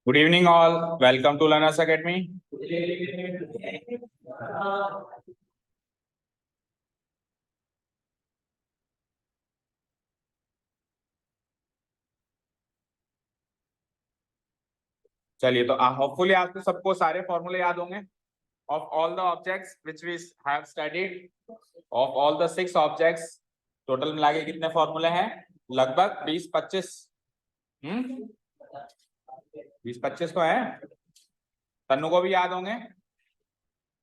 Good evening, all. Welcome to Learners Academy. चलिए तो hopefully आपको सबको सारे फॉर्मूले याद होंगे of all the objects which we have studied of all the 6 objects total मिला के कितने फॉर्मूले हैं लगभग 20-25 20-25 तो है तन्नू को भी याद होंगे।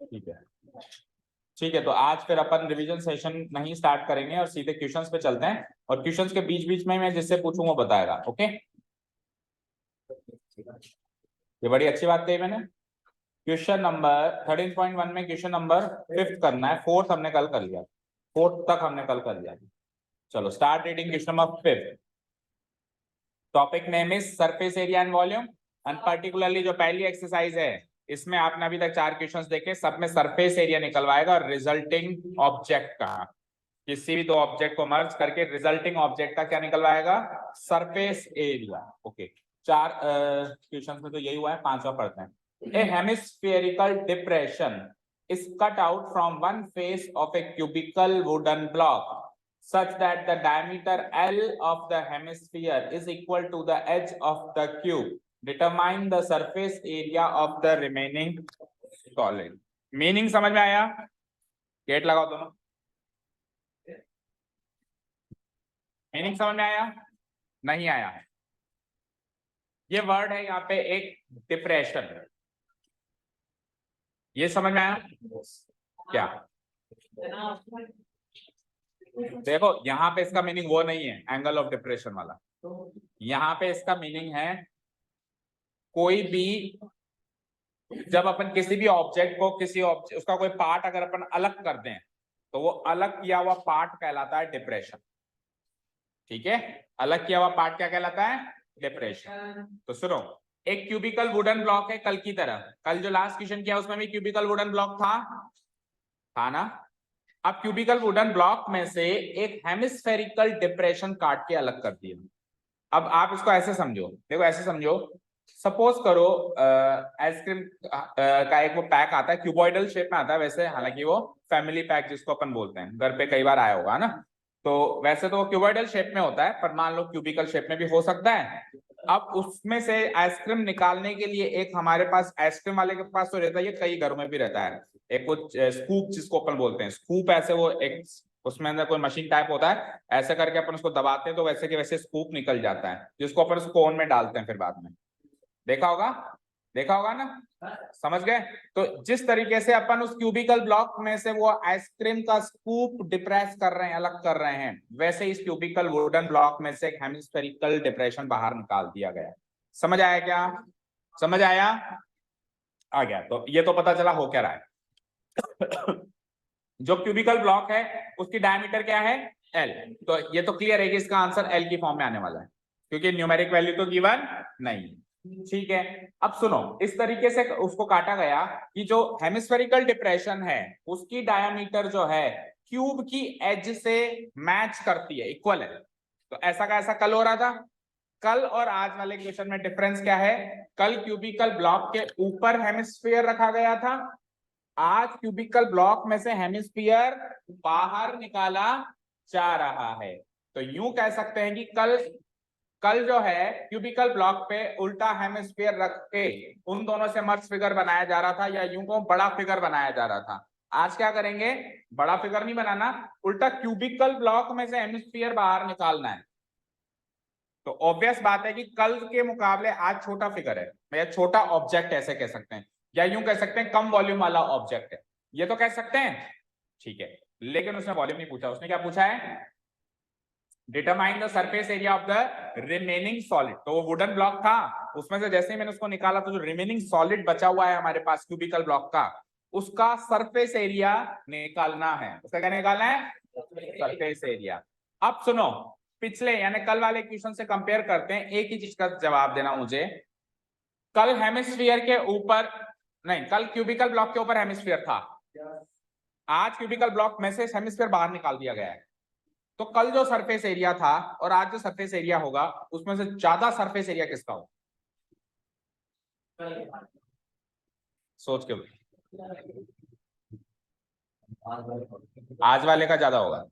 ठीक है तो आज फिर अपन रिवीजन सेशन नहीं स्टार्ट करेंगे और सीधे क्वेश्चंस पे चलते हैं और क्वेश्चंस के बीच बीच में मैं जिससे पूछूं वो बताएगा। ओके ये बड़ी अच्छी बात कही मैंने। क्वेश्चन नंबर 13.1 में क्वेश्चन नंबर 5th करना है, 4th हमने कल कर लिया, 4th तक हमने कल कर लिया। चलो start reading question number 5th। Topic name is surface area and volume and particularly जो पहली एक्सरसाइज है इसमें आपने अभी तक 4 क्वेश्चंस देखे, सब में सरफेस एरिया निकलवाएगा और रिजल्टिंग ऑब्जेक्ट का, किसी भी दो ऑब्जेक्ट को मर्ज करके रिजल्टिंग ऑब्जेक्ट का क्या निकलवाएगा, सरफेस एरिया। ओके 4 क्वेश्चंस में तो यही हुआ है, 5वां पढ़ते हैं। A hemispherical depression is cut out from one face of a cubical wooden block such that the diameter L of the hemisphere is equal to the edge of the cube. Determine the surface area of the remaining solid. Meaning समझ में आया? Gate लगाओ दोनों। Meaning समझ में आया? नहीं आया? ये वर्ड है यहाँ पे एक डिप्रेशन, ये समझ में आया क्या? देखो यहाँ पे इसका मीनिंग वो नहीं है एंगल ऑफ डिप्रेशन वाला, यहाँ पे इसका मीनिंग है कोई भी जब अपन किसी भी ऑब्जेक्ट को उसका कोई पार्ट अगर अपन अलग कर दें तो वो अलग किया हुआ पार्ट कहलाता है डिप्रेशन। ठीक है, अलग किया हुआ पार्ट क्या कहलाता है? डिप्रेशन। तो सुनो, एक क्यूबिकल वुडन ब्लॉक है कल की तरह, कल जो लास्ट क्वेश्चन किया उसमें भी क्यूबिकल वुडन ब्लॉक था ना। अब क्यूबिकल वुडन ब्लॉक में से एक हेमिस्फेरिकल डिप्रेशन काट के अलग कर दिया। अब आप इसको ऐसे समझो, देखो ऐसे समझो, सपोज करो आइसक्रीम का एक वो पैक आता है, क्यूबॉइडल शेप में आता है वैसे, हालांकि वो फैमिली पैक जिसको अपन बोलते हैं, घर पे कई बार आया होगा ना, तो वैसे तो क्यूबॉइडल शेप में होता है पर मान लो क्यूबिकल शेप में भी हो सकता है। अब उसमें से आइसक्रीम निकालने के लिए एक हमारे पास, आइसक्रीम वाले के पास तो रहता है, ये कई घरों में भी रहता है, एक कुछ स्कूप जिसको अपन बोलते हैं, स्कूप ऐसे वो एक उसमें अंदर कोई मशीन टाइप होता है, ऐसे करके अपन उसको दबाते हैं तो वैसे के वैसे स्कूप निकल जाता है जिसको अपन उस कोन में डालते हैं फिर बाद में। देखा होगा ना, समझ गए? तो जिस तरीके से अपन उस क्यूबिकल ब्लॉक में से वो आइसक्रीम का स्कूप डिप्रेस कर रहे हैं, अलग कर रहे हैं, वैसे इस क्यूबिकल वुडन ब्लॉक में से एक हेमिस्फेरिकल डिप्रेशन बाहर निकाल दिया गया। समझ आया क्या? समझ आया? आ गया। तो ये तो पता चला हो क्या रहा है। जो क्यूबिकल ब्लॉक है उसकी डायमीटर क्या है? L। तो ये तो क्लियर है कि इसका आंसर L की फॉर्म में आने वाला है क्योंकि न्यूमेरिक वैल्यू तो गिवन नहीं। ठीक है, अब सुनो, इस तरीके से उसको काटा गया कि जो हेमिस्फेरिकल डिप्रेशन है उसकी डायमीटर जो है क्यूब की एज से मैच करती है, इक्वल है। तो ऐसा का ऐसा कल हो रहा था, कल और आज वाले क्वेश्चन में डिफरेंस क्या है? कल क्यूबिकल ब्लॉक के ऊपर हेमिस्फीयर रखा गया था, आज क्यूबिकल ब्लॉक में से हेमिस्फीयर बाहर निकाला जा रहा है। तो यूं कह सकते हैं कि कल जो है क्यूबिकल ब्लॉक पे उल्टा हेमिस्फीयर रख के उन दोनों से मर्ज फिगर बनाया जा रहा था, या यूं को बड़ा फिगर बनाया जा रहा था। आज क्या करेंगे? बड़ा फिगर नहीं बनाना, उल्टा क्यूबिकल ब्लॉक में से हेमिस्फीयर बाहर निकालना है। तो ऑब्वियस बात है कि कल के मुकाबले आज छोटा फिगर है, या छोटा ऑब्जेक्ट ऐसे कह सकते हैं, या यूं कह सकते हैं कम वॉल्यूम वाला ऑब्जेक्ट है, ये तो कह सकते हैं। ठीक है, लेकिन उसने वॉल्यूम नहीं पूछा, उसने क्या पूछा है? Determine the surface area of the remaining solid. तो वो वुडन ब्लॉक था, उसमें से जैसे ही मैंने उसको निकाला तो जो रिमेनिंग सॉलिड बचा हुआ है हमारे पास क्यूबिकल ब्लॉक का, उसका सरफेस एरिया निकालना है। उसका क्या निकालना है? Surface area. अब सुनो, पिछले यानी कल वाले क्वेश्चन से कंपेयर करते हैं, एक ही चीज का जवाब देना मुझे। कल हेमिस्फीयर के ऊपर नहीं, कल क्यूबिकल ब्लॉक के ऊपर हेमिस्फीयर था, आज क्यूबिकल ब्लॉक में से हेमिस्फीयर बाहर निकाल दिया गया है। तो कल जो सरफेस एरिया था और आज जो सरफेस एरिया होगा उसमें से ज्यादा सरफेस एरिया किसका होगा? सोच के, आज वाले का ज्यादा होगा।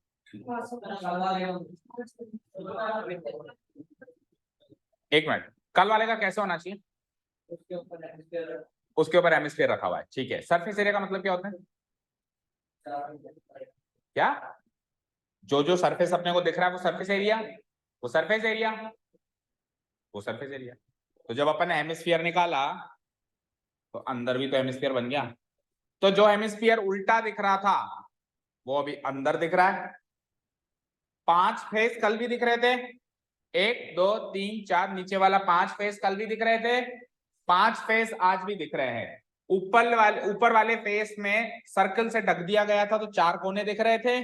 एक मिनट, कल वाले का कैसे होना चाहिए? उसके ऊपर हेमिस्फीयर रखा हुआ है, ठीक है। सरफेस एरिया का मतलब क्या होता है? क्या? जो जो सरफेस अपने को दिख रहा है वो सरफेस एरिया, वो सरफेस एरिया, वो सरफेस एरिया। तो जब अपन ने हेमिस्फीयर निकाला तो अंदर भी तो हेमिस्फीयर बन गया। तो जो हेमिस्फीयर उल्टा दिख रहा था वो अभी अंदर दिख रहा है। 5 फेस कल भी दिख रहे थे, 1 2 3 4, नीचे वाला 5 फेस कल भी दिख रहे थे, 5 फेस आज भी दिख रहे हैं। ऊपर वाले फेस में सर्कल से ढक दिया गया था तो 4 कोने दिख रहे थे,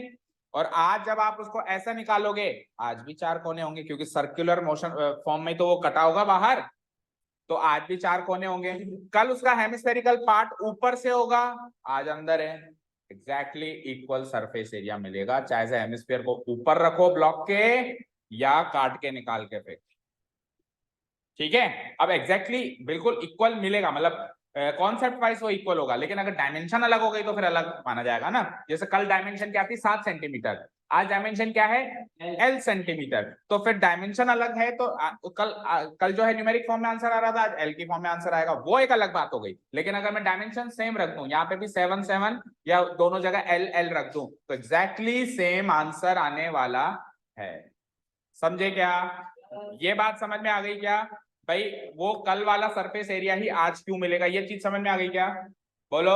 और आज जब आप उसको ऐसा निकालोगे आज भी 4 कोने होंगे, क्योंकि सर्कुलर मोशन फॉर्म में तो वो कटा होगा बाहर, तो आज भी 4 कोने होंगे। कल उसका हेमिस्फेरिकल पार्ट ऊपर से होगा, आज अंदर है। एग्जैक्टली इक्वल सरफेस एरिया मिलेगा, चाहे से हेमिस्फीयर को ऊपर रखो ब्लॉक के या काट के निकाल के फेंक, ठीक है। अब एग्जैक्टली बिल्कुल इक्वल मिलेगा, मतलब कॉन्सेप्ट वाइज वो इक्वल होगा, लेकिन अगर डायमेंशन अलग हो गई तो फिर अलग माना जाएगा ना। जैसे कल डायमेंशन क्या थी? 7 सेंटीमीटर, आज डायमेंशन क्या है? L centimetre. तो फिर डायमेंशन अलग है तो कल जो है न्यूमेरिक फॉर्म में आंसर आ रहा था, आज L की फॉर्म में आंसर आएगा, वो एक अलग बात हो गई। लेकिन अगर मैं डायमेंशन सेम रख दूं, यहाँ पे भी 7 7 या दोनों जगह L L रख दूं, तो एग्जैक्टली सेम आंसर आने वाला है। समझे क्या? ये बात समझ में आ गई क्या भाई? वो कल वाला सरफेस एरिया ही आज क्यों मिलेगा, ये चीज समझ में आ गई क्या? बोलो।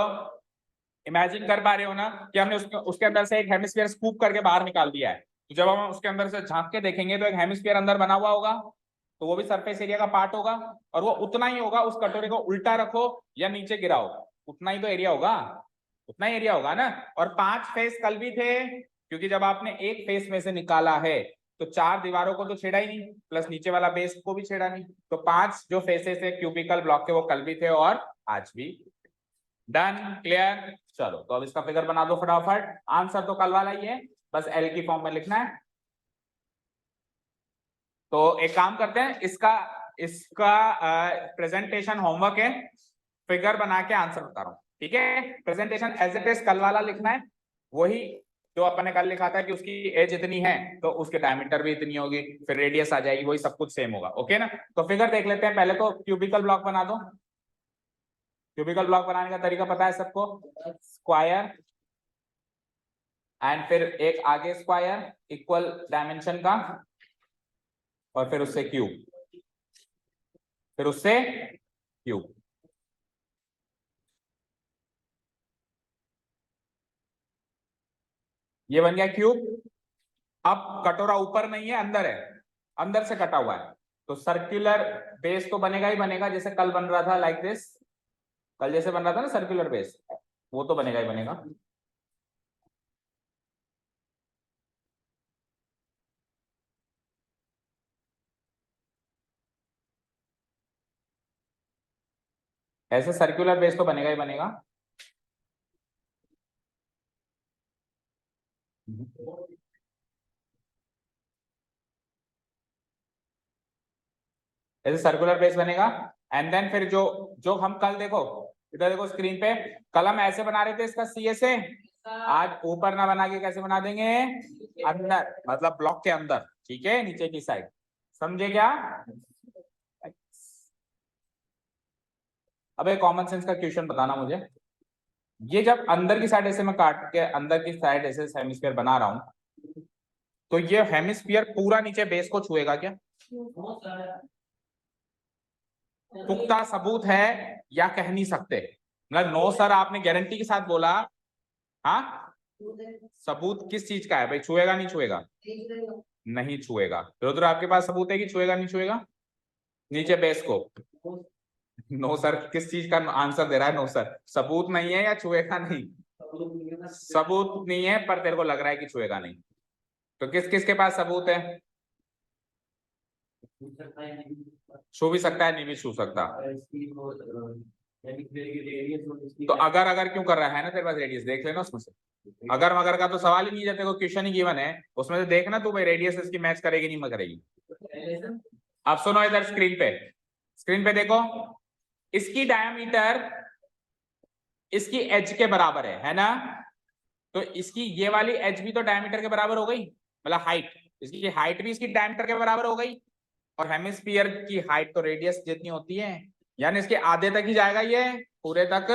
इमेजिन कर पा रहे हो ना कि हमने उसके अंदर से एक हेमिस्फीयर स्कूप करके बाहर निकाल दिया है, तो जब हम उसके अंदर से झांक के देखेंगे तो एक हेमिस्फीयर अंदर बना हुआ होगा, तो वो भी सरफेस एरिया का पार्ट होगा, और वो उतना ही होगा। उस कटोरे को उल्टा रखो या नीचे गिराओ, उतना ही तो एरिया होगा, उतना ही एरिया होगा ना। और 5 फेस कल भी थे, क्योंकि जब आपने एक फेस में से निकाला है तो 4 दीवारों को तो छेड़ा ही नहीं, प्लस नीचे वाला बेस को भी छेड़ा नहीं, तो 5 जो फेसेस है क्यूबिकल ब्लॉक के वो कल भी थे और आज भी। डन? क्लियर? चलो तो अब इसका फिगर बना दो फटाफट। आंसर तो कल वाला ही है, बस एल की फॉर्म में लिखना है। तो एक काम करते हैं, इसका इसका प्रेजेंटेशन होमवर्क है, फिगर बना के आंसर बता रहा हूँ, ठीक है। प्रेजेंटेशन एज इट इज कल वाला लिखना है, वही जो अपन ने कल लिखा था कि उसकी एज इतनी है तो उसके डायमीटर भी इतनी होगी, फिर रेडियस आ जाएगी, वही सब कुछ सेम होगा, ओके ना। तो फिगर देख लेते हैं, पहले तो क्यूबिकल ब्लॉक बना दो। क्यूबिकल ब्लॉक बनाने का तरीका पता है सबको? स्क्वायर एंड फिर एक आगे स्क्वायर इक्वल डायमेंशन का, और फिर उससे क्यूब, फिर उससे क्यूब। ये बन गया क्यूब। अब कटोरा ऊपर नहीं है, अंदर है, अंदर से कटा हुआ है, तो सर्कुलर बेस तो बनेगा ही बनेगा, जैसे कल बन रहा था, लाइक दिस। कल जैसे बन रहा था ना सर्कुलर बेस, वो तो बनेगा ही बनेगा। ऐसे सर्कुलर बेस तो बनेगा ही बनेगा। ऐसे सर्कुलर बेस बनेगा, एंड देन फिर जो जो हम कल देखो, इधर देखो स्क्रीन पे, कल हम ऐसे बना रहे थे इसका सी से, आज ऊपर ना बना के कैसे बना देंगे? अंदर, मतलब ब्लॉक के अंदर, ठीक है, नीचे की साइड। समझे क्या? अब एक कॉमन सेंस का क्वेश्चन बताना मुझे, ये जब अंदर की साइड ऐसे मैं काट के अंदर की साइड ऐसे हेमिस्फीयर बना रहा हूं, तो ये हेमिस्फीयर पूरा नीचे बेस को छुएगा क्या? पुख्ता सबूत है या कह नहीं सकते? मतलब नो सर आपने गारंटी के साथ बोला, हाँ? सबूत किस चीज का है भाई? छुएगा नहीं छुएगा? नहीं छुएगा। रुद्र आपके पास सबूत है कि छुएगा नहीं छुएगा नीचे बेस को? नो सर किस चीज का आंसर दे रहा है? नो सर सबूत नहीं है या छुएगा नहीं? सबूत नहीं है पर तेरे को लग रहा है कि छुएगा नहीं, तो किस किस के पास सबूत है? छू भी सकता है, नहीं भी छू सकता। तो अगर अगर क्यों कर रहा है ना, तेरे पास रेडियस देख लेना उसमें से। अगर मगर का तो सवाल ही नहीं है, तेरे को क्वेश्चन ही गिवन है, उसमें से देखना तू भाई रेडियस इसकी मैच करेगी नहीं करेगी। अब सुनो इधर स्क्रीन पे, स्क्रीन पे देखो, इसकी डायमीटर इसकी एज के बराबर है ना, तो इसकी ये वाली एज भी तो डायमीटर के बराबर हो गई, मतलब हाइट, इसकी हाइट भी इसकी डायमीटर के बराबर हो गई, और हेमिस्फीयर की हाइट तो रेडियस जितनी होती है, यानी इसके आधे तक ही जाएगा, ये पूरे तक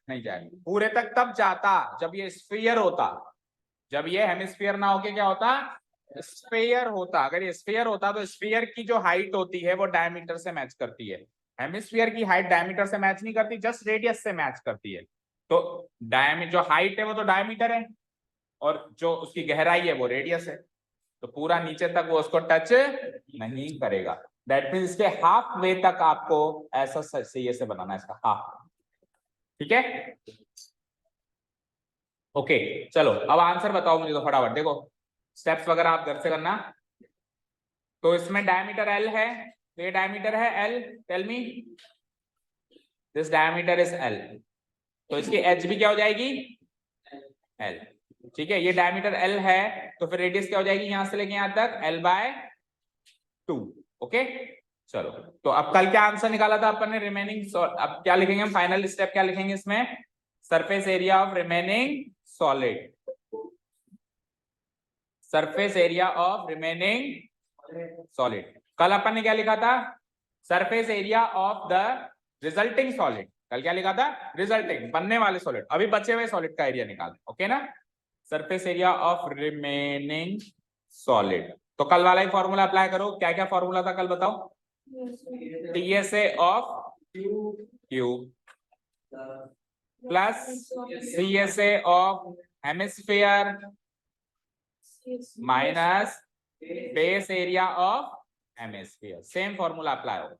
नहीं जाएगा। पूरे तक तब जाता जब ये स्फीयर होता, जब ये हेमिस्फीयर ना होके क्या होता, स्फीयर होता। अगर ये स्फीयर होता तो स्फीयर की जो हाइट होती है वो डायमीटर से मैच करती है, हेमिस्फीयर की हाइट डायमीटर से मैच नहीं करती, जस्ट रेडियस से मैच करती है। तो डायमीटर जो हाइट है वो तो डायमीटर है, और जो उसकी गहराई है वो रेडियस है, तो पूरा नीचे तक वो उसको टच नहीं करेगा। दैट मीन्स इसके हाफ वे तक आपको ऐसा सही से बनाना है, इसका हाफ। ठीक है, ओके चलो अब आंसर बताओ मुझे तो फटाफट, देखो स्टेप्स वगैरह आप घर से करना। तो इसमें डायमीटर एल है, तो ये डायमीटर है L, tell me this diameter is L, तो इसकी एच भी क्या हो जाएगी, एल। ठीक है, ये डायमीटर एल है, तो फिर रेडियस क्या हो जाएगी यहां से लेके यहां तक, L/2। ओके चलो, तो अब कल क्या आंसर निकाला था अपन ने, रिमेनिंग, अब क्या लिखेंगे हम, फाइनल स्टेप क्या लिखेंगे इसमें, surface area of remaining solid, surface area of remaining solid. कल अपन ने क्या लिखा था, surface area of the resulting solid, कल क्या लिखा था, रिजल्टिंग, बनने वाले सॉलिड, अभी बचे हुए सॉलिड का एरिया निकाल, ओके ना, surface area of remaining solid. तो कल वाला ही फॉर्मूला अप्लाई करो, क्या क्या फॉर्मूला था कल बताओ, TSA of Q plus CSA of hemisphere minus base area of hemisphere, same formula apply हो।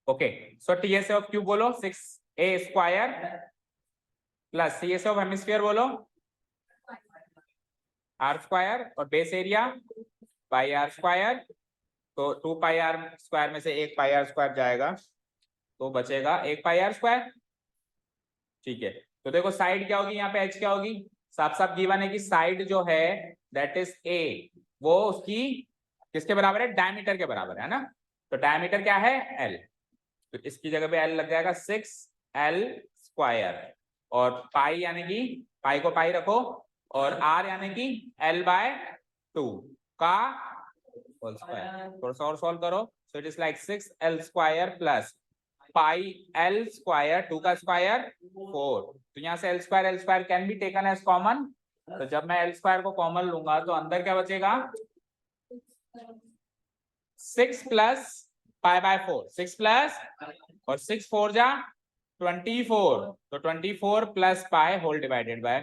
Okay so TSA of Q बोलो 6A square plus CSA of hemisphere बोलो R स्क्वायर, और base area pi R square, तो 2 पाई R square में से 1 पाई R square जाएगा, तो बचेगा 1 पाई R स्क्वायर। ठीक है, तो देखो साइड क्या होगी, यहाँ पे H क्या होगी, साफ साफ गिवन है कि साइड जो है दैट इज A, वो उसकी किसके बराबर है, डायमीटर के बराबर है ना, तो डायमीटर क्या है L, तो इसकी जगह पे L लग जाएगा 6L स्क्वायर, और पाई यानी कि पाई को पाई रखो, और R यानी कि L/2 का होल स्क्वायर, थोड़ा सा और सॉल्व करो, so it is like 6L square plus pi L square, 2 का स्क्वायर 4, तो यहाँ से L square can be taken as common, तो जब मैं L स्क्वायर को कॉमन लूंगा तो अंदर क्या बचेगा, 6 प्लस पाई/4, 6 प्लस और 6 4 जा 24, तो 24 plus pi whole divided by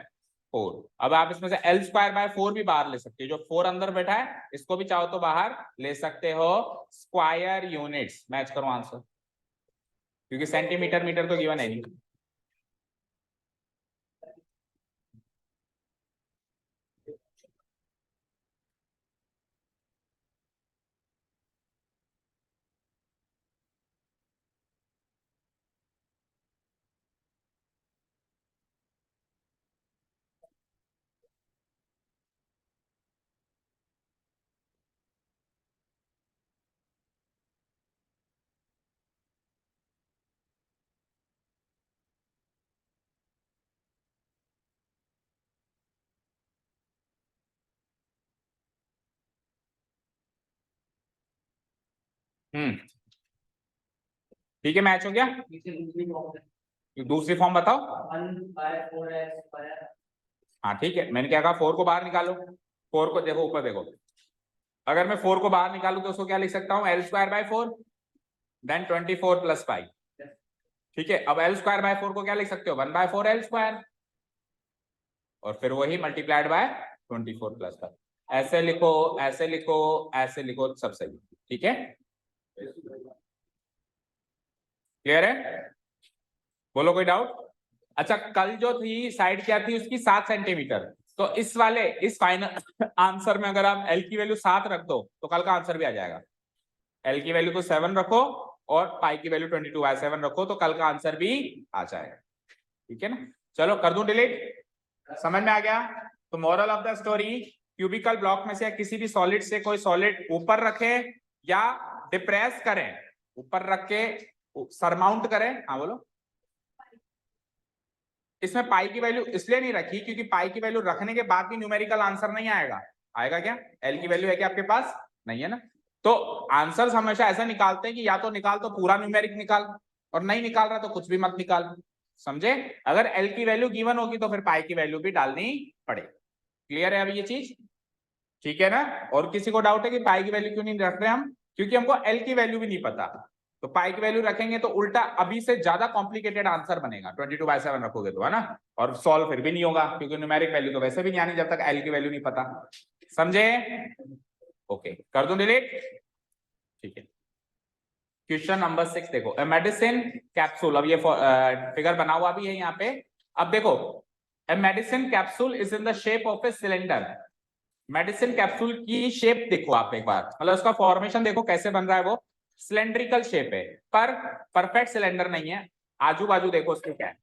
4। अब आप इसमें से L स्क्वायर/4 भी बाहर ले सकते हो, जो 4 अंदर बैठा है इसको भी चाहो तो बाहर ले सकते हो, स्क्वायर यूनिट्स मैच करो आंसर, क्योंकि सेंटीमीटर मीटर तो गिवन है नहीं। ठीक है, मैच हो गया, दूसरी फॉर्म बताओ। हाँ ठीक है, मैंने क्या कहा, 4 को बाहर निकालो, 4 को देखो ऊपर देखो, अगर मैं 4 को बाहर निकालू तो उसको क्या लिख सकता हूँ, L स्क्वायर/4 देन 24 प्लस पाई। ठीक है, अब L स्क्वायर/4 को क्या लिख सकते हो, 1/4 L स्क्वायर, और फिर वही मल्टीप्लाइड बाय 24 प्लस पाई, ऐसे लिखो ऐसे लिखो ऐसे लिखो, सब सही। ठीक है, क्लियर है, बोलो कोई डाउट। अच्छा, कल जो थी साइड क्या थी उसकी, 7 सेंटीमीटर, तो इस वाले इस फाइनल आंसर में अगर आप L की वैल्यू 7 रख दो तो कल का आंसर भी आ जाएगा। L की वैल्यू को 7 रखो और पाई की वैल्यू 22/7 रखो तो कल का आंसर भी आ जाएगा। ठीक है ना, चलो कर दूं डिलीट, समझ में आ गया। तो moral of the story, cubical block में से किसी भी सॉलिड से कोई सॉलिड ऊपर रखे या डिप्रेस करें, ऊपर रख के सरमाउंट करें। हाँ बोलो। इसमें पाई की वैल्यू इसलिए नहीं रखी क्योंकि पाई की वैल्यू रखने के बाद भी न्यूमेरिकल आंसर नहीं आएगा। आएगा क्या? एल की वैल्यू है क्या आपके पास? नहीं है ना। तो आंसर्स हमेशा ऐसा निकालते हैं कि या तो निकाल तो पूरा न्यूमेरिक निकाल, और नहीं निकाल रहा तो कुछ भी मत निकाल। समझे? अगर एल की वैल्यू गिवन होगी तो फिर पाई की वैल्यू भी डालनी पड़ेगी। क्लियर है अभी ये चीज? ठीक है ना। और किसी को डाउट है कि पाई की वैल्यू क्यों नहीं रख रहे हम? क्योंकि हमको एल की वैल्यू भी नहीं पता, तो पाई की वैल्यू रखेंगे तो उल्टा अभी से ज्यादा कॉम्प्लिकेटेड आंसर बनेगा। 22/7 रखोगे तो, है ना। और सॉल्व फिर भी नहीं होगा क्योंकि न्यूमेरिक वैल्यू तो वैसे भी नहीं आनी जब तक एल की वैल्यू नहीं पता। समझे? ओके, कर दूं डिलीट? ठीक है। क्वेश्चन नंबर 6 देखो, ए मेडिसिन कैप्सूल, अब ये फिगर बना हुआ भी है यहाँ पे। अब देखो, ए medicine capsule is in the shape of a cylinder. Medicine capsule की शेप देखो आप एक बार, मतलब उसका फॉर्मेशन देखो कैसे बन रहा है। वो सिलेंड्रिकल शेप है पर परफेक्ट सिलेंडर नहीं है। आजू बाजू देखो उसके क्या है।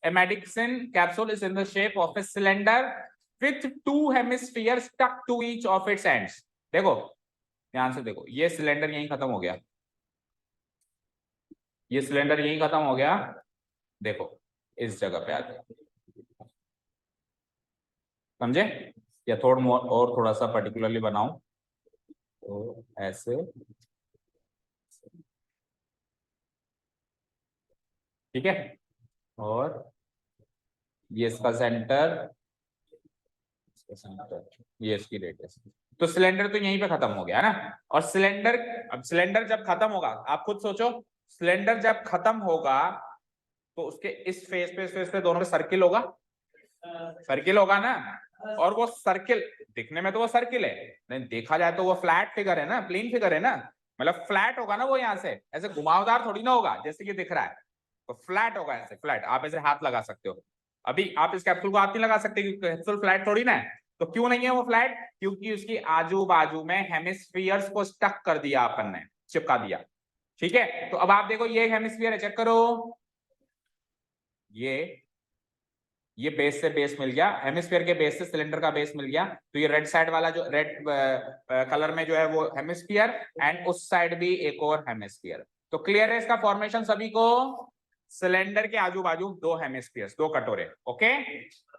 A medicine capsule is in the shape of a cylinder with 2 hemispheres stuck to each of its ends. देखो ध्यान से देखो, ये सिलेंडर यहीं खत्म हो गया, ये सिलेंडर यहीं खत्म हो गया। देखो इस जगह पे आ गया। समझे? या थोड़ा और थोड़ा सा पर्टिकुलरली बनाऊं तो ऐसे, ठीक है। और ये इसका सेंटर, ये इसकी रेडियस। तो सिलेंडर तो यहीं पे खत्म हो गया है ना। और सिलेंडर, अब सिलेंडर जब खत्म होगा, आप खुद सोचो, सिलेंडर जब खत्म होगा तो उसके इस फेस पे दोनों पे सर्किल होगा, सर्किल होगा ना। और वो सर्किल दिखने में तो वो सर्किल है, नहीं देखा जाए तो वो फ्लैट फिगर है ना, प्लेन फिगर है ना। मतलब फ्लैट होगा ना वो, यहाँ से ऐसे घुमावदार थोड़ी ना होगा जैसे कि दिख रहा है। तो फ्लैट होगा, ऐसे फ्लैट। आप ऐसे हाथ लगा सकते हो, अभी आप इस कैप्सूल को हाथ नहीं लगा सकते क्योंकि कैप्सूल फ्लैट थोड़ी ना है। तो क्यों नहीं है वो फ्लैट? क्योंकि उसकी आजू बाजू में हेमिस्फीयर्स को स्टक कर दिया अपन ने, चिपका दिया। ठीक है, तो अब आप देखो ये एक हेमिस्फीयर है, चेक करो, ये बेस से बेस मिल गया, हेमिस्फीयर के बेस से सिलेंडर का बेस मिल गया। तो ये रेड साइड वाला जो रेड कलर में जो है वो हेमिस्फीयर, एंड उस साइड भी एक और हेमिस्फीयर। तो क्लियर है इसका फॉर्मेशन सभी को? सिलेंडर के आजू बाजू 2 हेमिस्फीयर्स, 2 कटोरे। ओके,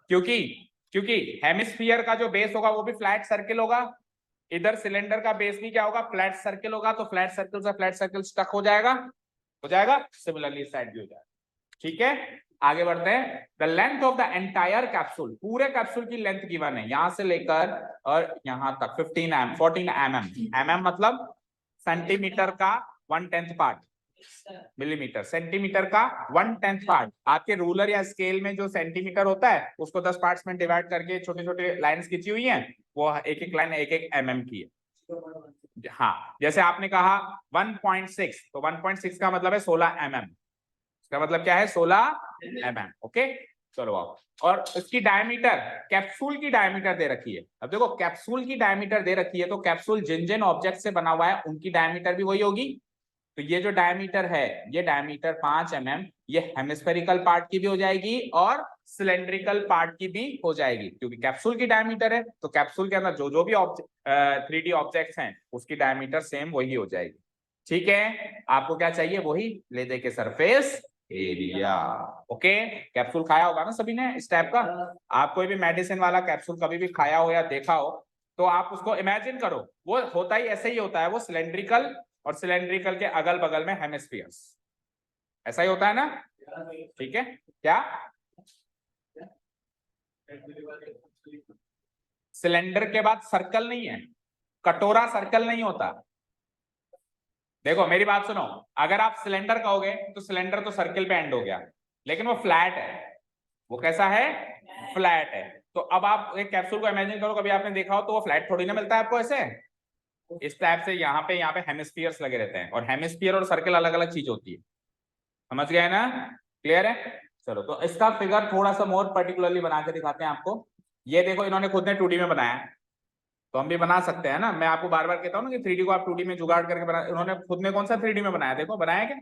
क्योंकि क्योंकि हेमिस्फीयर का जो बेस होगा वो भी फ्लैट सर्किल होगा, इधर सिलेंडर का बेस भी क्या होगा? फ्लैट सर्किल होगा। तो फ्लैट सर्किल से फ्लैट सर्किल स्टक हो जाएगा, सिमिलरली साइड भी हो जाएगा। ठीक है, आगे बढ़ते हैं। The length of the entire capsule, पूरे कैप्सूल की लेंथ गिवन है यहां से लेकर और यहां तक 14 mm मतलब सेंटीमीटर का 1/10 पार्ट, मिलीमीटर सेंटीमीटर का 1/10 पार्ट। आपके रूलर या स्केल में जो सेंटीमीटर होता है उसको 10 पार्ट्स में डिवाइड करके छोटे छोटे लाइंस खींची हुई हैं, वो एक एक लाइन एक एक mm की है। हाँ, जैसे आपने कहा 1.6, तो 1.6 का मतलब है 16 mm, इसका मतलब क्या है? 16 mm। ओके, चलो आओ। और इसकी डायमीटर, कैप्सूल की डायमीटर दे रखी है। अब देखो कैप्सूल की डायमीटर दे रखी है तो कैप्सूल जिन जिन ऑब्जेक्ट से बना हुआ है उनकी डायमीटर भी वही होगी। तो ये जो डायमीटर है, ये डायमीटर 5 mm, ये हेमिस्फेरिकल पार्ट की भी हो जाएगी और सिलेंड्रिकल पार्ट की भी हो जाएगी, क्योंकि कैप्सूल की डायमीटर है तो कैप्सूल के अंदर जो जो भी 3D ऑब्जेक्ट्स हैं उसकी डायमीटर सेम वही हो जाएगी। ठीक है, आपको क्या चाहिए? वही ले दे के सरफेस एरिया। ओके, कैप्सूल खाया होगा ना सभी ने इस टाइप का। आप कोई भी मेडिसिन वाला कैप्सूल कभी भी खाया हो या देखा हो तो आप उसको इमेजिन करो, वो होता ही ऐसे ही होता है, वो सिलेंड्रिकल, और सिलेंड्रिकल के अगल बगल में हेमिस्फीयर्स, ऐसा ही होता है ना। ठीक है, क्या सिलेंडर के बाद सर्कल नहीं है, कटोरा सर्कल नहीं होता। देखो मेरी बात सुनो, अगर आप सिलेंडर कहोगे तो सिलेंडर तो सर्किल पे एंड हो गया, लेकिन वो फ्लैट है। वो कैसा है? फ्लैट है। तो अब आप एक कैप्सूल को इमेजिन करो, कभी आपने देखा हो तो वो फ्लैट थोड़ी ना मिलता है आपको ऐसे, इस टाइप से यहाँ पे हेमिस्फीयर्स लगे रहते हैं, और हेमिस्फीयर और सर्किल अलग अलग चीज होती है। समझ गए ना? क्लियर है? चलो, तो इसका फिगर थोड़ा सा मोर पर्टिकुलरली बना के दिखाते हैं आपको। ये देखो इन्होंने खुद ने 2D में बनाया है। तो हम भी बना सकते हैं ना, मैं आपको बार बार कहता हूँ ना कि 3D को आप 2D में जुगाड़ करके बना, उन्होंने खुद ने कौन सा 3D में बनाया, देखो बनाया क्या,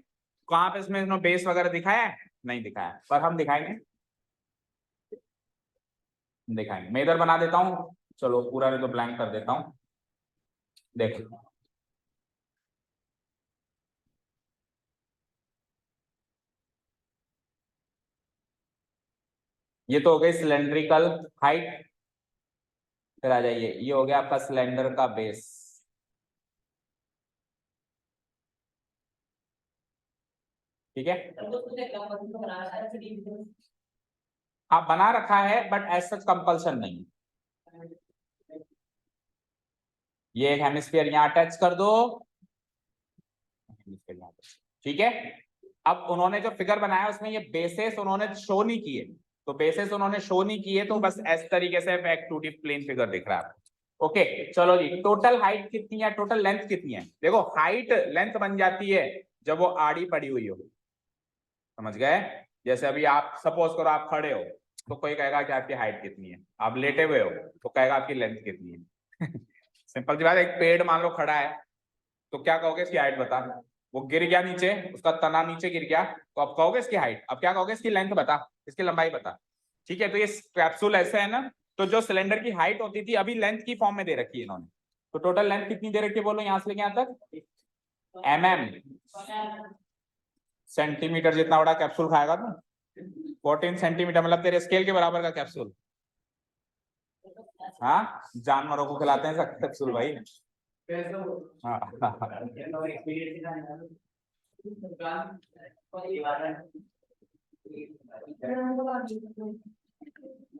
कहाँ पे इसमें इन्होंने बेस वगैरह दिखाया है, नहीं दिखाया, पर हम दिखाएंगे, दिखाएंगे। मैं इधर बना देता हूँ, चलो पूरा नहीं तो ब्लैंक कर देता हूँ, देखो ये तो हो गई सिलेंड्रिकल हाइट, फिर आ जाइए ये हो गया आपका सिलेंडर का बेस, ठीक है। हाँ बना रखा है बट एज सच कंपल्सन नहीं, ये एक हेमिस्फीयर यहाँ अटैच कर दो, ठीक है। अब उन्होंने जो फिगर बनाया उसमें ये बेसेस उन्होंने शो नहीं किए, तो बेसेस उन्होंने शो नहीं किए, तो बस इस तरीके से एक 2D प्लेन फिगर दिख रहा है। ओके चलो जी, टोटल हाइट कितनी है, टोटल लेंथ कितनी है, देखो हाइट लेंथ बन जाती है जब वो आड़ी पड़ी हुई हो, समझ गए। जैसे अभी आप सपोज करो आप खड़े हो तो कोई कहेगा कि आपकी हाइट कितनी है, आप लेटे हुए हो तो कहेगा आपकी लेंथ कितनी है सिंपल सी बात है, एक पेड़ मान लो खड़ा है तो क्या कहोगे इसकी हाइट बता, वो गिर गया नीचे, उसका तना नीचे गिर गया तो आप कहोगे इसकी हाइट, अब क्या कहोगे इसकी लेंथ बता, इसकी लंबाई बता, ठीक है। तो ये कैप्सूल ऐसे है ना, तो जो सिलेंडर की हाइट होती थी अभी लेंथ की फॉर्म में दे रखी है इन्होंने, तो टोटल लेंथ कितनी दे रखी है बोलो यहाँ से लेके यहाँ तक, सेंटीमीटर जितना बड़ा कैप्सूल खाएगा तू, 14 सेंटीमीटर, मतलब तेरे स्केल के बराबर का कैप्सूल, हाँ जानवरों को खिलाते हैं सब कैप्सूल भाई, हाँ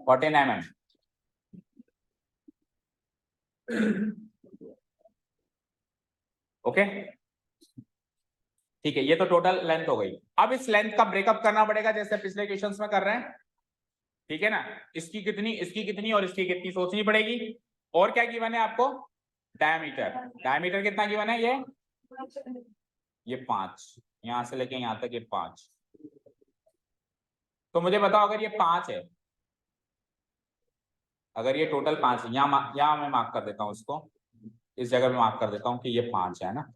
14 mm, ओके ठीक है। ये तो टोटल लेंथ हो गई, अब इस लेंथ का ब्रेकअप करना पड़ेगा जैसे पिछले क्वेश्चंस में कर रहे हैं, ठीक है ना, इसकी कितनी और इसकी कितनी सोचनी पड़ेगी, और क्या गिवन है आपको, डायमीटर, डायमीटर कितना गिवन है, ये 5, यहां से लेके यहां तक ये 5, तो मुझे बताओ अगर ये 5 है, अगर ये टोटल 5 है, यहाँ मैं मार्क कर देता हूँ इसको, इस जगह पे मार्क कर देता हूँ कि ये 5 है ना,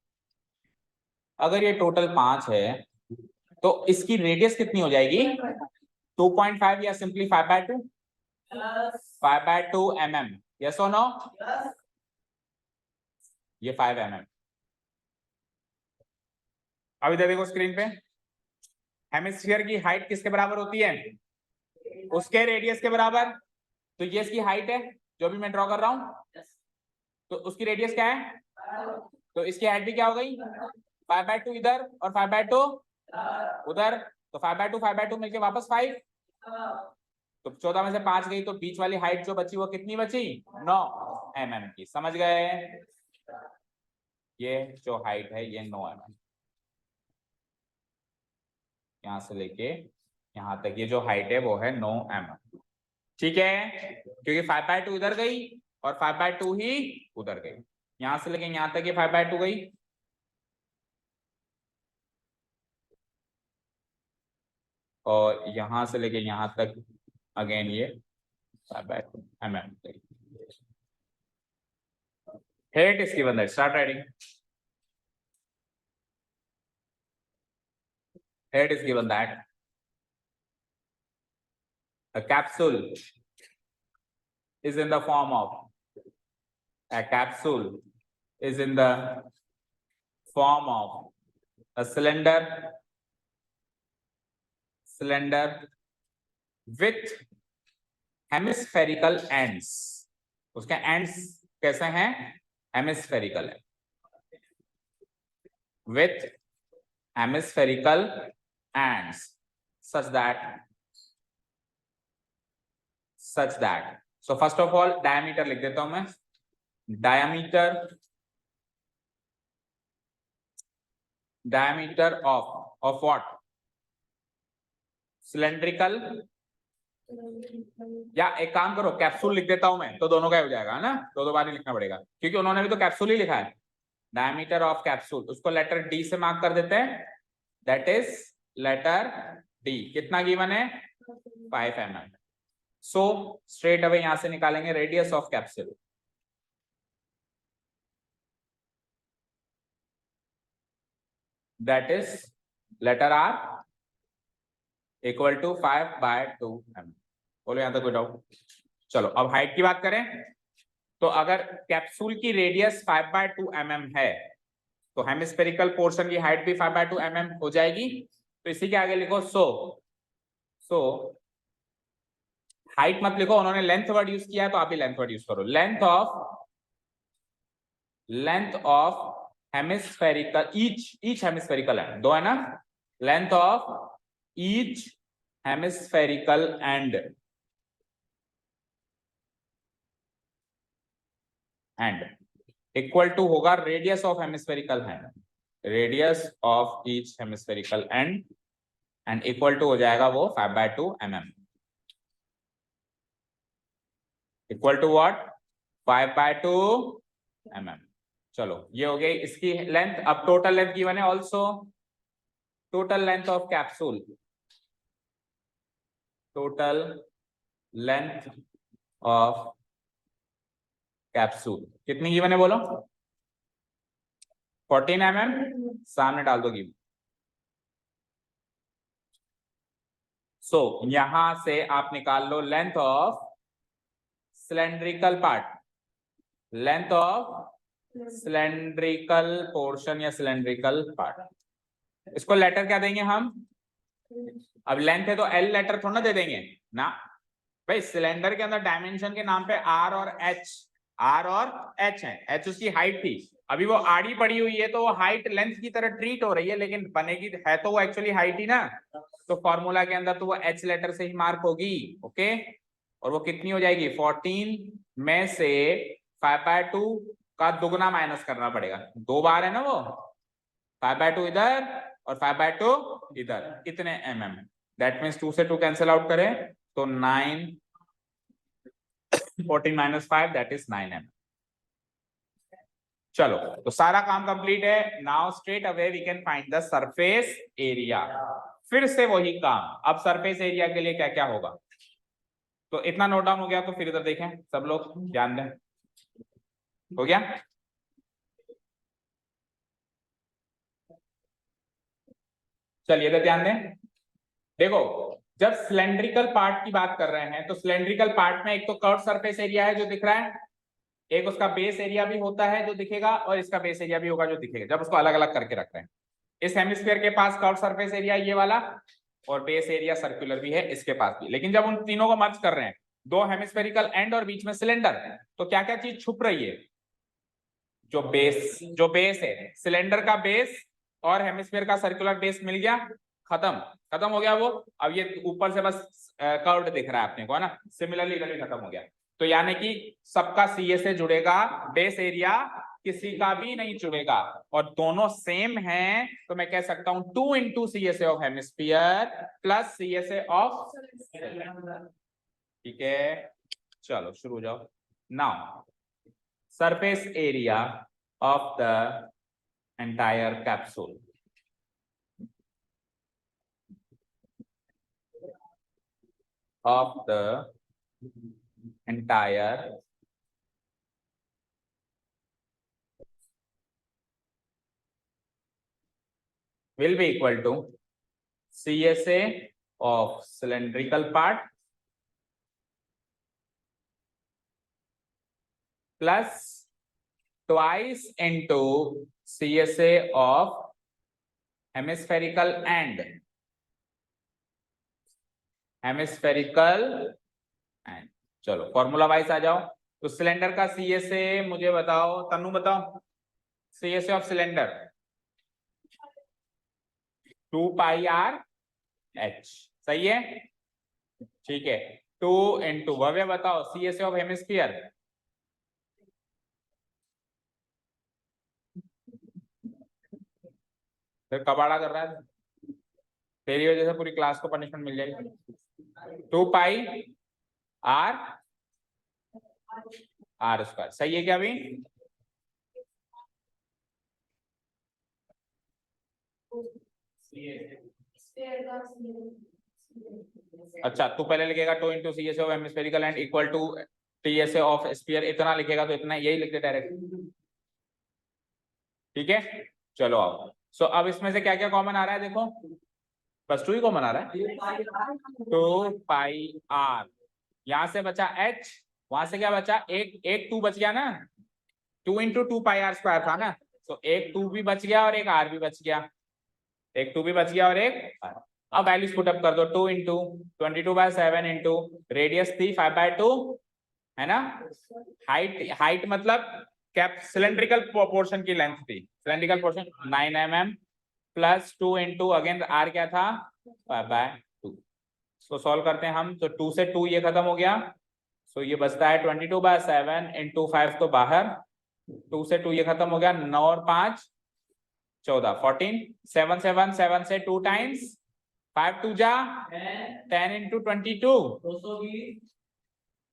अगर ये टोटल 5 है तो इसकी रेडियस कितनी हो जाएगी, 2.5 या सिंपली 5/2, 5/2 mm, यस और नो, ये 5 mm, अब इधर देखो स्क्रीन पे, हेमिस्फीयर की हाइट किसके बराबर होती है, उसके रेडियस के बराबर, तो ये इसकी हाइट है जो भी मैं ड्रॉ कर रहा हूं, तो उसकी रेडियस क्या है, तो इसकी हाइट भी क्या हो गई, 5/2 इधर और 5/2 उधर, तो 5/2 मिलके वापस 5, तो 14 में से 5 गई तो बीच वाली हाइट जो बची वो कितनी बची, 9 mm की, समझ गए, ये जो हाइट है ये 9 mm, यहां से लेके यहां तक ये जो हाइट है वो है 9 mm, ठीक है, क्योंकि 5/2 इधर गई और 5/2 ही उधर गई, यहां से लेके यहां तक ये 5/2 गई, और यहां से लेके यहां तक अगेन ये 5/2 mm गई, हेट इसकी बंदा start writing, hate is given that a capsule is in the form of, a capsule is in the form of a cylinder with hemispherical ends, उसके ends कैसे हैं, hemispherical है, with hemispherical ends such that so first of all diameter लिख देता हूं मैं, diameter of what, cylindrical, या एक काम करो कैप्सूल लिख देता हूं मैं तो दोनों का हो जाएगा ना, दो बार नहीं लिखना पड़ेगा क्योंकि उन्होंने भी तो कैप्सूल ही लिखा है, डायमीटर ऑफ कैप्सूल उसको लेटर डी से मार्क कर देते हैं, दैट इज लेटर डी, कितना गिवन है 5 mm, सो स्ट्रेट अवे यहां से निकालेंगे radius of capsule, that is letter R equal to 5/2 mm। बोलो यहां तक कोई डाउट? चलो अब हाइट की बात करें तो अगर कैप्सूल की रेडियस 5/2 mm है तो हेमिस्फेरिकल पोर्शन की हाइट भी 5/2 mm हो जाएगी। तो इसी के आगे लिखो सो हाइट मत लिखो, उन्होंने लेंथ वर्ड यूज किया है तो आप भी लेंथ वर्ड यूज करो। Length of hemispherical each hemispherical end, दो है ना, length of each hemispherical end equal to होगा radius of hemispherical hand, radius of each hemispherical end equal to हो जाएगा वो 5/2 mm, equal to what? 5/2 mm। चलो ये हो गई इसकी लेंथ। अब टोटल लेंथ गिवन है also, total length of capsule, total length of capsule कितनी गिवन है बोलो? 14 mm। सामने डाल दो गिवन। सो यहां से आप निकाल लो length of cylindrical part, length of cylindrical portion या सिलेंड्रिकल पार्ट। इसको लेटर क्या देंगे हम? अब लेंथ है तो एल लेटर थोड़ा ना दे देंगे ना भाई, सिलेंडर के अंदर डायमेंशन के नाम पे आर और एच है। एच उसकी हाइट थी, अभी वो आड़ी पड़ी हुई है तो वो हाइट लेंथ की तरह ट्रीट हो रही है, लेकिन बनेगी है तो वो एक्चुअली हाइट ही ना, तो फॉर्मूला के अंदर तो वो एच लेटर से ही मार्क होगी। ओके, और वो कितनी हो जाएगी? 14 में से 5/2 का दुगना माइनस करना पड़ेगा, 2 बार है ना वो, 5/2 इधर और 5/2 इधर, इतने mm। दैट मीन्स 2 से 2 कैंसिल आउट करें तो 9, 14 - 5 दैट इज 9 mm। चलो तो सारा काम कंप्लीट है। Now straight away we can find the surface area. फिर से वही काम, अब सरफेस एरिया के लिए क्या क्या होगा, तो इतना नोट डाउन हो गया तो फिर इधर देखें सब लोग, ध्यान दें। हो गया? चलिए इधर ध्यान दें। देखो जब सिलेंड्रिकल पार्ट की बात कर रहे हैं तो सिलेंड्रिकल पार्ट में एक तो कर्व सरफेस एरिया है जो दिख रहा है, एक उसका बेस एरिया भी होता है जो दिखेगा, और इसका बेस एरिया भी होगा जो दिखेगा, जब उसको अलग अलग करके रख रहे हैं। इस हेमिस्फीयर के पास कर्व सरफेस एरिया ये वाला, और बेस एरिया सर्कुलर भी है इसके पास भी। लेकिन जब उन तीनों को मर्ज कर रहे हैं, दो हेमिस्फेरिकल एंड और बीच में सिलेंडर, तो क्या क्या चीज छुप रही है? जो बेस है, सिलेंडर का बेस और हेमिस्फीयर का सर्कुलर बेस मिल गया, खत्म हो गया वो। अब ये ऊपर से बस कर्व्ड दिख रहा है अपने को, है ना, सिमिलरली इधर भी खत्म हो गया। तो यानी कि सबका सीए से जुड़ेगा, बेस एरिया किसी का भी नहीं जुड़ेगा, और दोनों सेम हैं तो मैं कह सकता हूं 2 × CSA of hemisphere plus CSA of, ठीक है। चलो शुरू हो जाओ। Now surface area of the entire capsule, of the entire will be equal to CSA of cylindrical part plus twice into CSA of hemispherical and चलो formula wise आ जाओ। तो cylinder का CSA मुझे बताओ, तन्नू बताओ, CSA ऑफ सिलेंडर 2πRH, सही है, ठीक है। 2 × भव्य बताओ CSA ऑफ हेमिस्फीयर, फिर कबाड़ा कर रहा है, तेरी वजह से पूरी क्लास को पनिशमेंट मिल जाएगी। 2πR² सही है क्या अभी? अच्छा तू पहले लिखेगा 2 × CSA of hemispherical end equal to TSA of sphere, इतना लिखेगा तो इतना यही लिख दे डायरेक्ट, ठीक है। चलो आओ सो अब इसमें से क्या क्या कॉमन आ रहा है, देखो बस 2 ही कॉमन आ रहा है, 2 पाई आर, यहां से बचा h, वहां से क्या बचा, एक 2 बच गया ना, 2 इंटू 2 पाई आर स्क्वायर था ना, तो एक 2 भी बच गया और एक r भी बच गया, एक 2 भी बच गया और एक r। अब वैल्यूज पुट अप कर दो, 2 इंटू 22/7 इंटू रेडियस थी 5/2 है ना, हाइट मतलब कैप सिलेंड्रिकल पोर्शन की लेंथ थी, cylindrical portion 9 mm plus 2 into again r क्या था 5/2। इसको सॉल्व करते हैं हम, तो 2 से 2 ये खत्म हो गया, सो ये बचता है 22/7 इंटू 5 तो बाहर, 2 से 2 ये खत्म हो गया, 9 और 5 14, 14, 7 7 7 से 2 टाइम्स, 5 2 जा 10 into 22